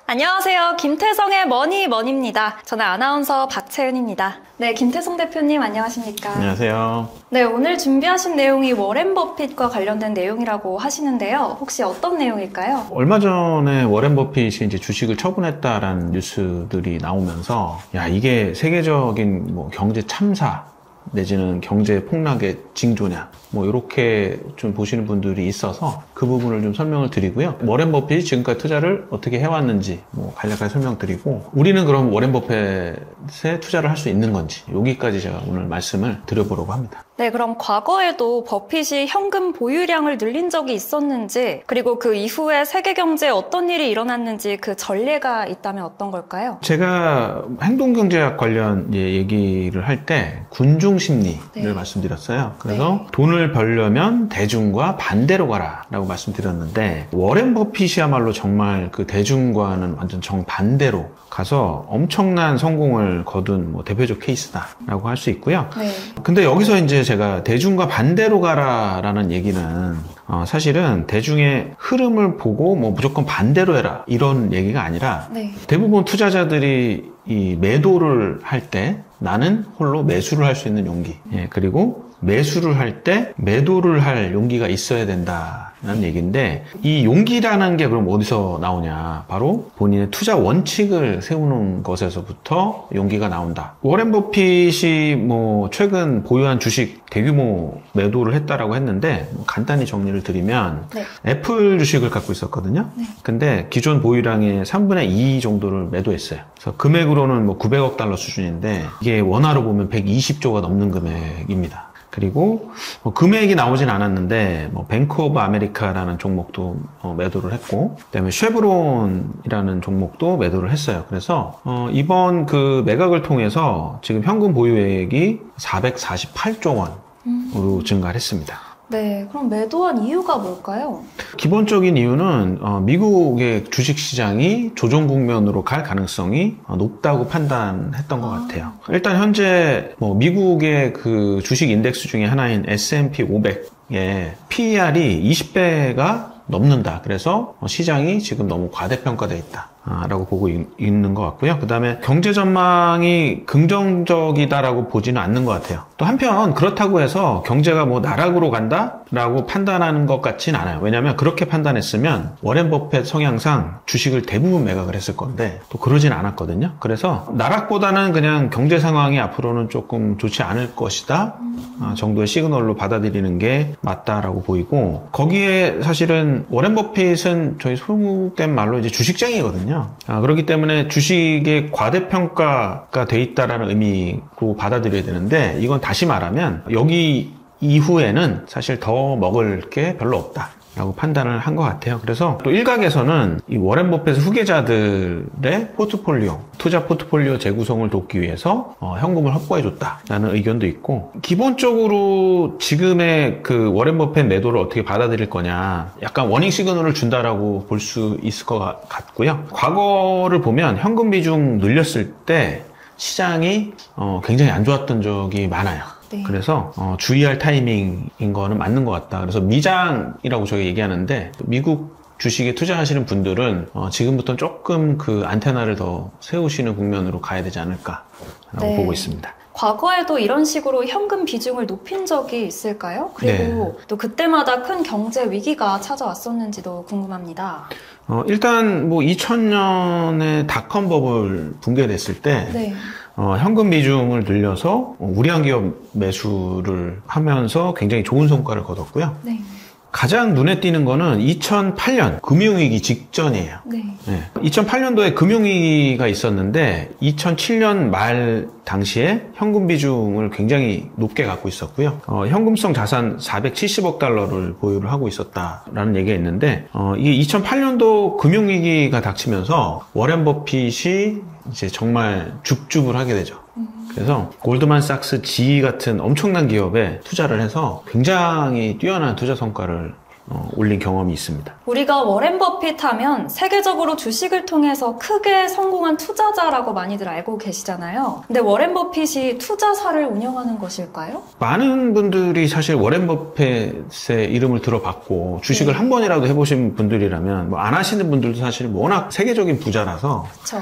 안녕하세요. 김태성의 머니입니다. 저는 아나운서 박채은입니다. 네, 김태성 대표님 안녕하십니까? 안녕하세요. 네, 오늘 준비하신 내용이 워렌 버핏과 관련된 내용이라고 하시는데요. 혹시 어떤 내용일까요? 얼마 전에 워렌 버핏이 이제 주식을 처분했다라는 뉴스들이 나오면서 야, 이게 세계적인 뭐 경제 참사 내지는 경제 폭락의 징조냐 뭐 이렇게 좀 보시는 분들이 있어서 그 부분을 좀 설명을 드리고요. 워렌 버핏이 지금까지 투자를 어떻게 해왔는지 뭐 간략하게 설명드리고 우리는 그럼 워렌 버핏에 투자를 할 수 있는 건지 여기까지 제가 오늘 말씀을 드려보려고 합니다. 네, 그럼 과거에도 버핏이 현금 보유량을 늘린 적이 있었는지 그리고 그 이후에 세계 경제에 어떤 일이 일어났는지 그 전례가 있다면 어떤 걸까요? 제가 행동경제학 관련 얘기를 할 때 군중심리를 말씀드렸어요. 그래서 돈을 벌려면 대중과 반대로 가라 라고 말씀드렸는데 워렌 버핏이야말로 정말 그 대중과는 완전 정반대로 가서 엄청난 성공을 거둔 뭐 대표적 케이스다라고 할 수 있고요. 근데 여기서 이제 제가 대중과 반대로 가라라는 얘기는 사실은 대중의 흐름을 보고 뭐 무조건 반대로 해라 이런 얘기가 아니라 대부분 투자자들이 이 매도를 할 때 나는 홀로 매수를 할 수 있는 용기, 그리고 매수를 할 때 매도를 할 용기가 있어야 된다는 얘기인데 이 용기라는 게 그럼 어디서 나오냐? 바로 본인의 투자 원칙을 세우는 것에서부터 용기가 나온다. 워렌 버핏이 뭐 최근 보유한 주식 대규모 매도를 했다라고 했는데 뭐 간단히 정리를 드리면 애플 주식을 갖고 있었거든요. 근데 기존 보유량의 3분의 2 정도를 매도했어요. 그래서 금액으로는 뭐 900억 달러 수준인데 이게 원화로 보면 120조가 넘는 금액입니다. 그리고 금액이 나오진 않았는데 뱅크 오브 아메리카라는 종목도 매도를 했고 그다음에 쉐브론이라는 종목도 매도를 했어요. 그래서 이번 그 매각을 통해서 지금 현금 보유액이 448조 원으로 증가를 했습니다. 네, 그럼 매도한 이유가 뭘까요? 기본적인 이유는 미국의 주식시장이 조정 국면으로 갈 가능성이 높다고 판단했던 것 같아요. 일단 현재 뭐 미국의 그 주식 인덱스 중에 하나인 S&P 500의 PER이 20배가 넘는다. 그래서 시장이 지금 너무 과대평가되어 있다. 라고 보고 있는 것 같고요. 그 다음에 경제 전망이 긍정적이다라고 보지는 않는 것 같아요. 또 한편 그렇다고 해서 경제가 뭐 나락으로 간다라고 판단하는 것 같진 않아요. 왜냐하면 그렇게 판단했으면 워렌 버핏 성향상 주식을 대부분 매각을 했을 건데 또 그러진 않았거든요. 그래서 나락보다는 그냥 경제 상황이 앞으로는 조금 좋지 않을 것이다 정도의 시그널로 받아들이는 게 맞다라고 보이고 거기에 사실은 워렌 버핏은 저희 속된 말로 이제 주식쟁이거든요. 그렇기 때문에 주식의 과대평가가 돼 있다라는 의미로 받아들여야 되는데 이건 다시 말하면 여기 이후에는 사실 더 먹을 게 별로 없다 라고 판단을 한 것 같아요. 그래서 또 일각에서는 이 워렌 버핏 후계자들의 포트폴리오, 투자 포트폴리오 재구성을 돕기 위해서 현금을 확보해줬다라는 의견도 있고 기본적으로 지금의 그 워렌 버핏 매도를 어떻게 받아들일 거냐 약간 워닝 시그널을 준다라고 볼 수 있을 것 같고요. 과거를 보면 현금 비중 늘렸을 때 시장이 굉장히 안 좋았던 적이 많아요. 그래서 주의할 타이밍인 거는 맞는 것 같다. 그래서 미장이라고 저희 얘기하는데 미국 주식에 투자하시는 분들은 지금부터는 조금 그 안테나를 더 세우시는 국면으로 가야 되지 않을까라고 보고 있습니다. 과거에도 이런 식으로 현금 비중을 높인 적이 있을까요? 그리고 또 그때마다 큰 경제 위기가 찾아왔었는지도 궁금합니다. 일단 뭐 2000년에 닷컴 버블 붕괴됐을 때 현금 비중을 늘려서 우량 기업 매수를 하면서 굉장히 좋은 성과를 거뒀고요. 가장 눈에 띄는 거는 2008년 금융위기 직전이에요. 2008년도에 금융위기가 있었는데 2007년 말 당시에 현금 비중을 굉장히 높게 갖고 있었고요. 현금성 자산 470억 달러를 보유를 하고 있었다라는 얘기가 있는데 이게 2008년도 금융위기가 닥치면서 워렌 버핏이 이제 정말 죽죽을 하게 되죠. 그래서 골드만삭스, GE 같은 엄청난 기업에 투자를 해서 굉장히 뛰어난 투자 성과를 올린 경험이 있습니다. 우리가 워렌 버핏 하면 세계적으로 주식을 통해서 크게 성공한 투자자라고 많이들 알고 계시잖아요. 근데 워렌 버핏이 투자사를 운영하는 것일까요? 많은 분들이 사실 워렌 버핏의 이름을 들어봤고 주식을 네. 한 번이라도 해보신 분들이라면 뭐 안 하시는 분들도 사실 워낙 세계적인 부자라서 그렇죠.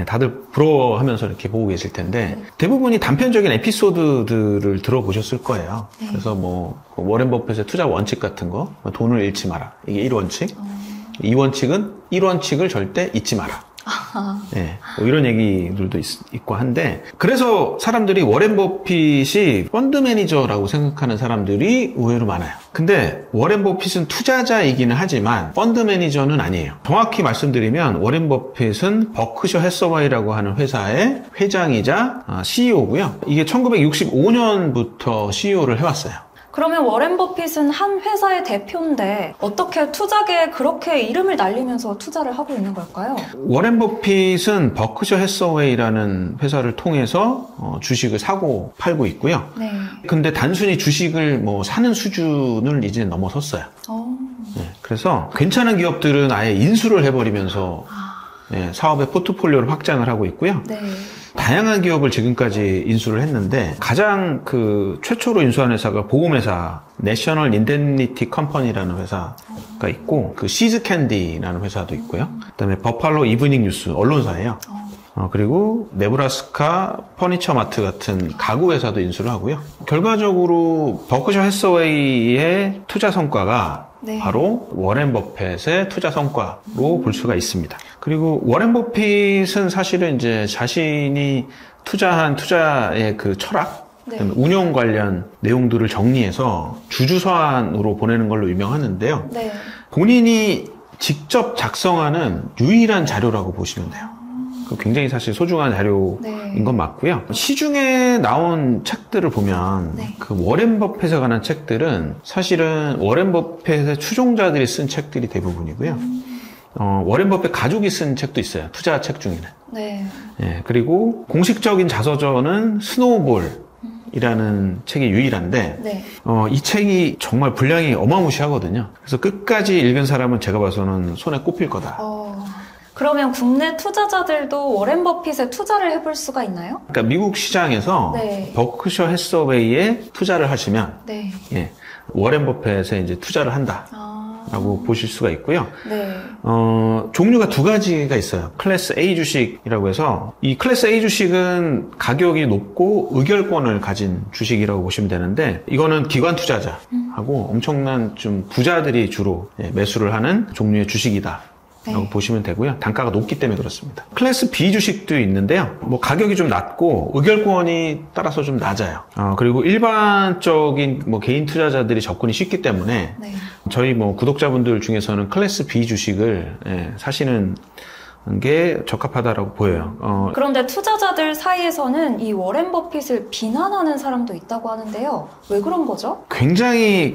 다들 부러워하면서 이렇게 보고 계실 텐데 대부분이 단편적인 에피소드들을 들어보셨을 거예요. 네. 그래서 뭐 워렌 버핏의 투자 원칙 같은 거, 돈을 잃지 마라. 이게 1원칙. 2원칙은 1원칙을 절대 잊지 마라. 네, 뭐 이런 얘기들도 있고 한데 그래서 사람들이 워렌 버핏이 펀드 매니저라고 생각하는 사람들이 의외로 많아요. 근데 워렌 버핏은 투자자이기는 하지만 펀드 매니저는 아니에요. 정확히 말씀드리면 워렌 버핏은 버크셔 해서웨이라고 하는 회사의 회장이자 CEO고요. 이게 1965년부터 CEO를 해왔어요. 그러면 워렌 버핏은 한 회사의 대표인데 어떻게 투자계에 그렇게 이름을 날리면서 투자를 하고 있는 걸까요? 워렌 버핏은 버크셔 해서웨이라는 회사를 통해서 주식을 사고 팔고 있고요. 네. 근데 단순히 주식을 뭐 사는 수준을 이제 넘어섰어요. 네, 그래서 괜찮은 기업들은 아예 인수를 해버리면서 사업의 포트폴리오를 확장을 하고 있고요. 네. 다양한 기업을 지금까지 인수를 했는데 가장 최초로 인수한 회사가 보험회사 내셔널 인데니티 컴퍼니라는 회사가 있고 시즈 캔디라는 회사도 있고요. 그다음에 버팔로 이브닝 뉴스 언론사예요. 그리고 네브라스카 퍼니처 마트 같은 가구 회사도 인수를 하고요. 결과적으로 버크셔 해서웨이의 투자 성과가 네. 바로 워렌 버핏의 투자 성과로 볼 수가 있습니다. 그리고 워렌 버핏은 사실은 이제 자신이 투자한 투자의 철학, 네. 운용 관련 내용들을 정리해서 주주서한으로 보내는 걸로 유명하는데요. 네. 본인이 직접 작성하는 유일한 자료라고 보시면 돼요. 굉장히 사실 소중한 자료인 네. 건 맞고요. 시중에 나온 책들을 보면 네. 워렌 버핏에 관한 책들은 사실은 워렌 버핏의 추종자들이 쓴 책들이 대부분이고요. 워렌 버핏 가족이 쓴 책도 있어요. 투자 책 중에는. 네. 그리고 공식적인 자서전은 스노우볼이라는 책이 유일한데 네. 이 책이 정말 분량이 어마무시하거든요. 그래서 끝까지 읽은 사람은 제가 봐서는 손에 꼽힐 거다. 그러면 국내 투자자들도 워렌 버핏에 투자를 해볼 수가 있나요? 그러니까 미국 시장에서 네. 버크셔 해서웨이에 투자를 하시면 네. 워렌 버핏에 이제 투자를 한다라고 보실 수가 있고요. 네. 종류가 두 가지가 있어요. 클래스 A 주식이라고 해서 이 클래스 A 주식은 가격이 높고 의결권을 가진 주식이라고 보시면 되는데 이거는 기관 투자자하고 엄청난 좀 부자들이 주로 매수를 하는 종류의 주식이다. 라고 보시면 되고요. 단가가 높기 때문에 그렇습니다. 클래스 B 주식도 있는데요. 뭐 가격이 좀 낮고 의결권이 따라서 좀 낮아요. 그리고 일반적인 뭐 개인 투자자들이 접근이 쉽기 때문에 네. 저희 뭐 구독자분들 중에서는 클래스 B 주식을 사시는 게 적합하다라고 보여요. 그런데 투자자들 사이에서는 이 워렌 버핏을 비난하는 사람도 있다고 하는데요. 왜 그런 거죠? 굉장히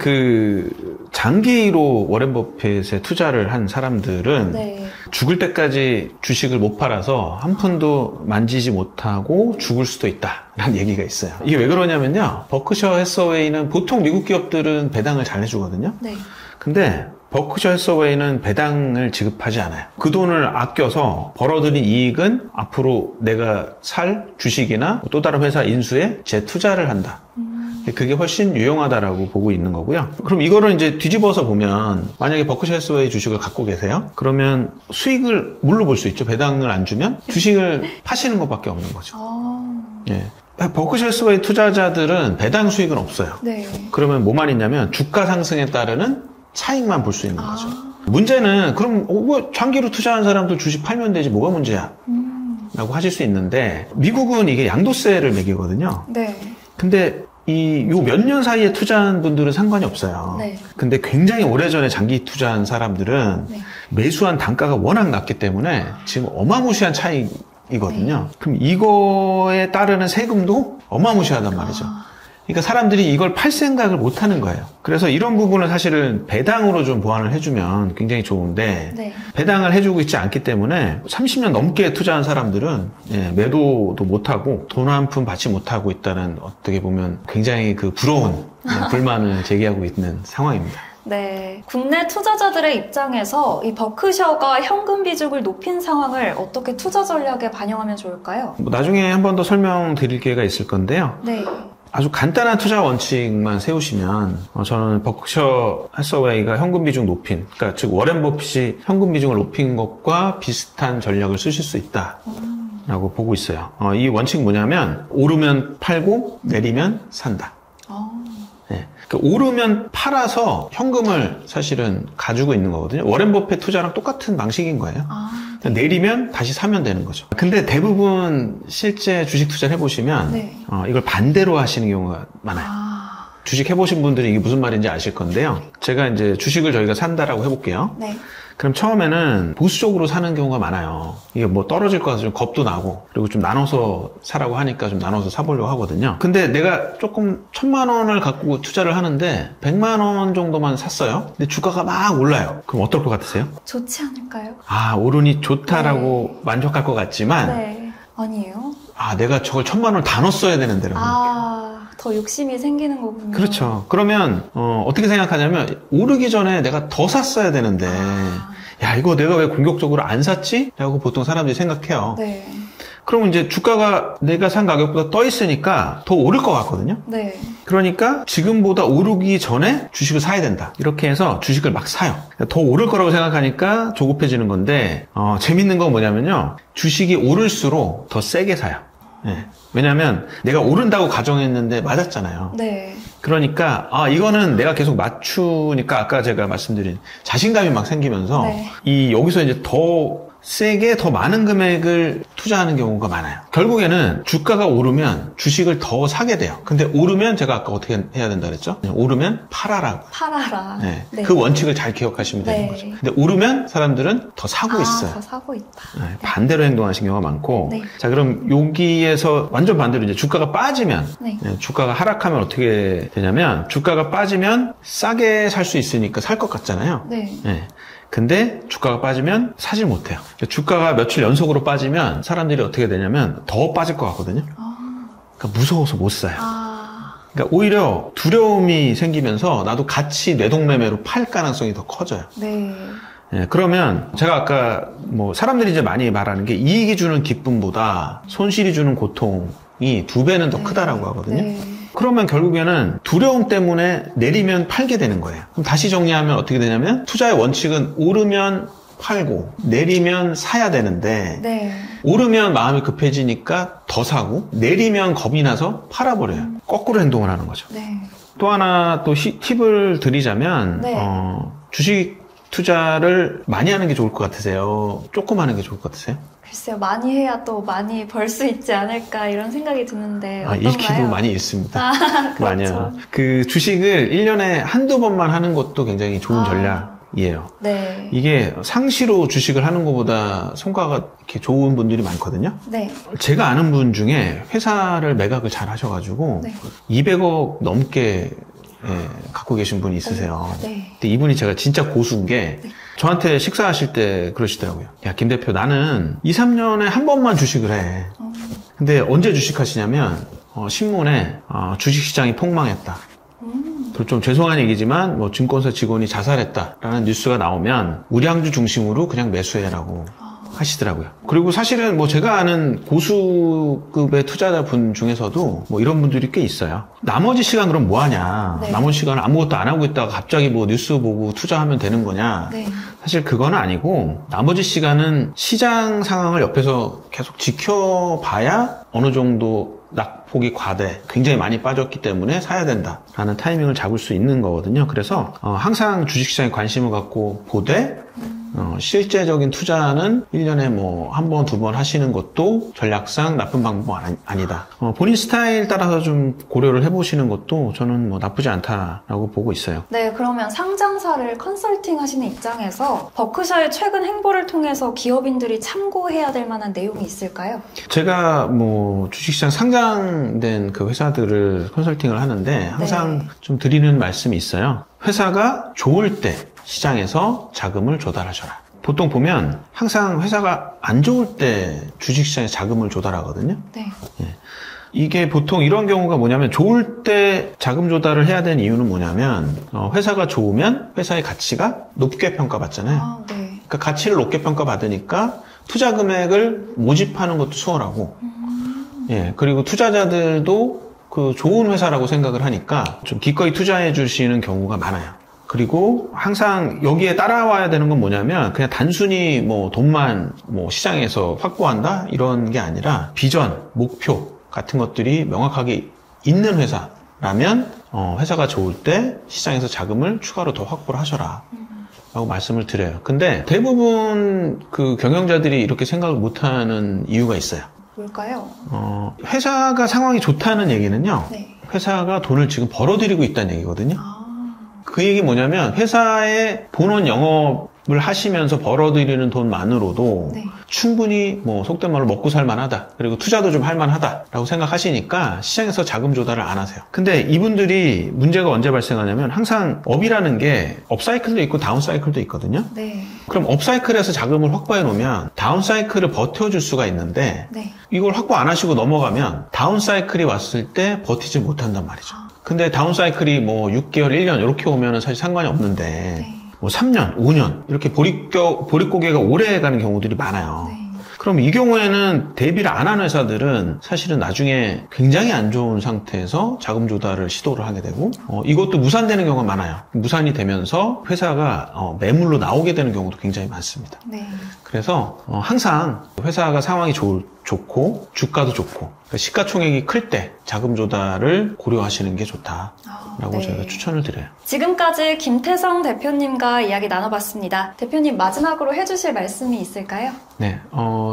장기로 워렌 버핏에 투자를 한 사람들은 네. 죽을 때까지 주식을 못 팔아서 한 푼도 만지지 못하고 죽을 수도 있다라는 얘기가 있어요. 이게 왜 그러냐면요. 버크셔 해서웨이는 보통 미국 기업들은 배당을 잘 해주거든요. 네. 근데 버크셔 해서웨이는 배당을 지급하지 않아요. 그 돈을 아껴서 벌어들인 이익은 앞으로 내가 살 주식이나 또 다른 회사 인수에 재투자를 한다. 그게 훨씬 유용하다라고 보고 있는 거고요. 그럼 이거를 이제 뒤집어서 보면 만약에 버크셔 해서웨이 주식을 갖고 계세요? 그러면 수익을 뭘로 볼 수 있죠? 배당을 안 주면 주식을 파시는 것밖에 없는 거죠. 버크셔 해서웨이 투자자들은 배당 수익은 없어요. 네. 그러면 뭐만 있냐면 주가 상승에 따르는 차익만 볼 수 있는 거죠. 문제는 그럼 뭐 장기로 투자한 사람들 주식 팔면 되지 뭐가 문제야? 라고 하실 수 있는데 미국은 이게 양도세를 매기거든요. 네. 근데 요 몇 년 사이에 투자한 분들은 상관이 없어요. 네. 근데 굉장히 오래전에 장기 투자한 사람들은 네. 매수한 단가가 워낙 낮기 때문에 지금 어마무시한 차익이거든요. 그럼 이거에 따르는 세금도 어마무시하단 말이죠. 그러니까 사람들이 이걸 팔 생각을 못 하는 거예요. 그래서 이런 부분을 사실은 배당으로 좀 보완을 해주면 굉장히 좋은데 네. 배당을 해주고 있지 않기 때문에 30년 넘게 투자한 사람들은 매도도 못하고 돈 한 푼 받지 못하고 있다는 어떻게 보면 굉장히 부러운 불만을 제기하고 있는 상황입니다. 네. 국내 투자자들의 입장에서 이 버크셔가 현금 비중을 높인 상황을 어떻게 투자 전략에 반영하면 좋을까요? 뭐 나중에 한 번 더 설명드릴 기회가 있을 건데요. 네. 아주 간단한 투자 원칙만 세우시면 저는 버크셔 해서웨이가 현금 비중 높인, 그러니까 즉 워렌 버핏이 현금 비중을 높인 것과 비슷한 전략을 쓰실 수 있다라고 보고 있어요. 이 원칙 뭐냐면 오르면 팔고 내리면 산다. 네. 그러니까 오르면 팔아서 현금을 사실은 가지고 있는 거거든요. 워렌 버핏 투자랑 똑같은 방식인 거예요. 내리면 다시 사면 되는 거죠. 근데 대부분 실제 주식 투자를 해보시면 네. 이걸 반대로 하시는 경우가 많아요. 주식 해보신 분들이 이게 무슨 말인지 아실 건데요. 제가 이제 주식을 저희가 산다라고 해볼게요. 네. 그럼 처음에는 보수적으로 사는 경우가 많아요. 이게 뭐 떨어질 것 같아서 좀 겁도 나고, 그리고 좀 나눠서 사라고 하니까 좀 나눠서 사보려고 하거든요. 근데 내가 조금 1,000만 원을 갖고 투자를 하는데 100만 원 정도만 샀어요. 근데 주가가 막 올라요. 그럼 어떨 것 같으세요? 좋지 않을까요? 오르니 좋다라고 만족할 것 같지만, 네. 아니에요? 내가 저걸 1,000만 원을 다 넣었어야 되는데. 더 욕심이 생기는 거군요. 그렇죠. 그러면 어떻게 생각하냐면 오르기 전에 내가 더 샀어야 되는데 야, 이거 내가 왜 공격적으로 안 샀지? 라고 보통 사람들이 생각해요. 네. 그러면 이제 주가가 내가 산 가격보다 떠 있으니까 더 오를 것 같거든요. 네. 그러니까 지금보다 오르기 전에 주식을 사야 된다. 이렇게 해서 주식을 막 사요. 더 오를 거라고 생각하니까 조급해지는 건데 재밌는 건 뭐냐면요. 주식이 오를수록 더 세게 사요. 네. 왜냐면 내가 오른다고 가정했는데 맞았잖아요. 네. 그러니까 이거는 내가 계속 맞추니까 아까 제가 말씀드린 자신감이 막 생기면서 네. 여기서 이제 더 세게 더 많은 금액을 투자하는 경우가 많아요. 결국에는 주가가 오르면 주식을 더 사게 돼요. 근데 오르면 제가 아까 어떻게 해야 된다 그랬죠? 오르면 팔아라. 네. 네. 그 원칙을 잘 기억하시면 되는 거죠. 근데 오르면 사람들은 더 사고 있어요. 더 사고 있다. 네, 반대로 행동하시는 경우가 많고. 네. 자, 그럼 여기에서 완전 반대로 이제 주가가 빠지면, 네. 주가가 하락하면 어떻게 되냐면, 주가가 빠지면 싸게 살 수 있으니까 살 것 같잖아요. 네. 근데 주가가 빠지면 사질 못해요. 주가가 며칠 연속으로 빠지면 사람들이 어떻게 되냐면 더 빠질 것 같거든요. 그러니까 무서워서 못 사요. 그러니까 오히려 두려움이 생기면서 나도 같이 뇌동매매로 팔 가능성이 더 커져요. 네. 그러면 제가 아까 사람들이 이제 많이 말하는 게 이익이 주는 기쁨보다 손실이 주는 고통이 2배는 더 크다라고 하거든요. 네. 그러면 결국에는 두려움 때문에 내리면 팔게 되는 거예요. 그럼 다시 정리하면 어떻게 되냐면 투자의 원칙은 오르면 팔고 내리면 사야 되는데 네. 오르면 마음이 급해지니까 더 사고 내리면 겁이 나서 팔아버려요. 거꾸로 행동을 하는 거죠. 네. 또 하나 또 팁을 드리자면 네. 주식 투자를 많이 하는 게 좋을 것 같으세요? 조금 하는 게 좋을 것 같으세요? 글쎄요, 많이 해야 또 많이 벌 수 있지 않을까 이런 생각이 드는데 어떤가요? 잃기도 많이 잃습니다. 그렇죠. 많이요. 그 주식을 1년에 한두 번만 하는 것도 굉장히 좋은 전략이에요. 네. 이게 상시로 주식을 하는 것보다 성과가 이렇게 좋은 분들이 많거든요. 네. 제가 아는 분 중에 회사를 매각을 잘 하셔가지고 200억 넘게 갖고 계신 분이 있으세요. 네. 근데 이분이 제가 진짜 고수인 게 저한테 식사하실 때 그러시더라고요. 야, 김 대표, 나는 2, 3년에 한 번만 주식을 해. 근데 언제 주식하시냐면 신문에 주식시장이 폭망했다. 좀 죄송한 얘기지만 증권사 직원이 자살했다라는 뉴스가 나오면 우량주 중심으로 그냥 매수해라고 하시더라고요. 그리고 사실은 제가 아는 고수급의 투자자분 중에서도 이런 분들이 꽤 있어요. 나머지 시간 그럼 뭐 하냐? 네. 나머지 시간을 아무것도 안 하고 있다가 갑자기 뉴스 보고 투자하면 되는 거냐? 네. 사실 그건 아니고 나머지 시간은 시장 상황을 옆에서 계속 지켜봐야 어느 정도 낙폭이 과대, 굉장히 많이 빠졌기 때문에 사야 된다라는 타이밍을 잡을 수 있는 거거든요. 그래서 항상 주식시장에 관심을 갖고 보되 실제적인 투자는 1년에 한 번, 2번 하시는 것도 전략상 나쁜 방법은 아니다. 본인 스타일 따라서 좀 고려를 해보시는 것도 저는 나쁘지 않다라고 보고 있어요. 네, 그러면 상장사를 컨설팅 하시는 입장에서 버크셔의 최근 행보를 통해서 기업인들이 참고해야 될 만한 내용이 있을까요? 제가 주식시장 상장된 그 회사들을 컨설팅을 하는데 항상 좀 드리는 말씀이 있어요. 회사가 좋을 때 시장에서 자금을 조달하셔라. 보통 보면 항상 회사가 안 좋을 때 주식시장에 자금을 조달하거든요. 네. 이게 보통 이런 경우가 뭐냐면 좋을 때 자금 조달을 해야 되는 이유는 뭐냐면 회사가 좋으면 회사의 가치가 높게 평가받잖아요. 아, 네. 그러니까 가치를 높게 평가받으니까 투자 금액을 모집하는 것도 수월하고 예, 그리고 투자자들도 그 좋은 회사라고 생각을 하니까 좀 기꺼이 투자해 주시는 경우가 많아요. 그리고 항상 여기에 따라와야 되는 건 뭐냐면 그냥 단순히 뭐 돈만 뭐 시장에서 확보한다 이런 게 아니라 비전, 목표 같은 것들이 명확하게 있는 회사라면 회사가 좋을 때 시장에서 자금을 추가로 더 확보를 하셔라 라고 말씀을 드려요. 근데 대부분 그 경영자들이 이렇게 생각을 못하는 이유가 있어요. 뭘까요? 회사가 상황이 좋다는 얘기는요. 네. 회사가 돈을 지금 벌어들이고 있다는 얘기거든요. 아, 그 얘기 뭐냐면 회사의 본원 영업을 하시면서 벌어들이는 돈만으로도 네. 충분히 뭐 속된 말로 먹고 살만하다. 그리고 투자도 좀 할만하다라고 생각하시니까 시장에서 자금 조달을 안 하세요. 근데 이분들이 문제가 언제 발생하냐면 항상 업이라는 게 업사이클도 있고 다운사이클도 있거든요. 네. 그럼 업사이클에서 자금을 확보해 놓으면 다운사이클을 버텨줄 수가 있는데 네. 이걸 확보 안 하시고 넘어가면 다운사이클이 왔을 때 버티지 못한단 말이죠. 근데 다운사이클이 뭐 6개월, 1년 이렇게 오면은 사실 상관이 없는데 네. 뭐 3년, 5년 이렇게 보릿고개가 오래 가는 경우들이 많아요. 네. 그럼 이 경우에는 대비를 안 한 회사들은 사실은 나중에 굉장히 안 좋은 상태에서 자금 조달을 시도를 하게 되고 이것도 무산되는 경우가 많아요. 무산이 되면서 회사가 매물로 나오게 되는 경우도 굉장히 많습니다. 네. 그래서 항상 회사가 상황이 좋고 주가도 좋고 그러니까 시가총액이 클 때 자금 조달을 고려하시는 게 좋다라고 네. 저희가 추천을 드려요. 지금까지 김태성 대표님과 이야기 나눠봤습니다. 대표님 마지막으로 해주실 말씀이 있을까요? 네,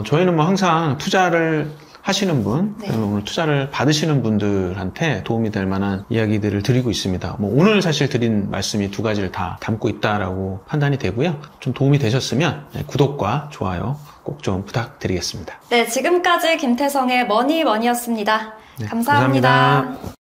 저희는 뭐 항상 투자를 하시는 분, 네. 그다음에 오늘 투자를 받으시는 분들한테 도움이 될 만한 이야기들을 드리고 있습니다. 뭐 오늘 사실 드린 말씀이 두 가지를 다 담고 있다라고 판단이 되고요. 좀 도움이 되셨으면 구독과 좋아요 꼭 좀 부탁드리겠습니다. 네, 지금까지 김태성의 머니머니였습니다. 네, 감사합니다. 감사합니다.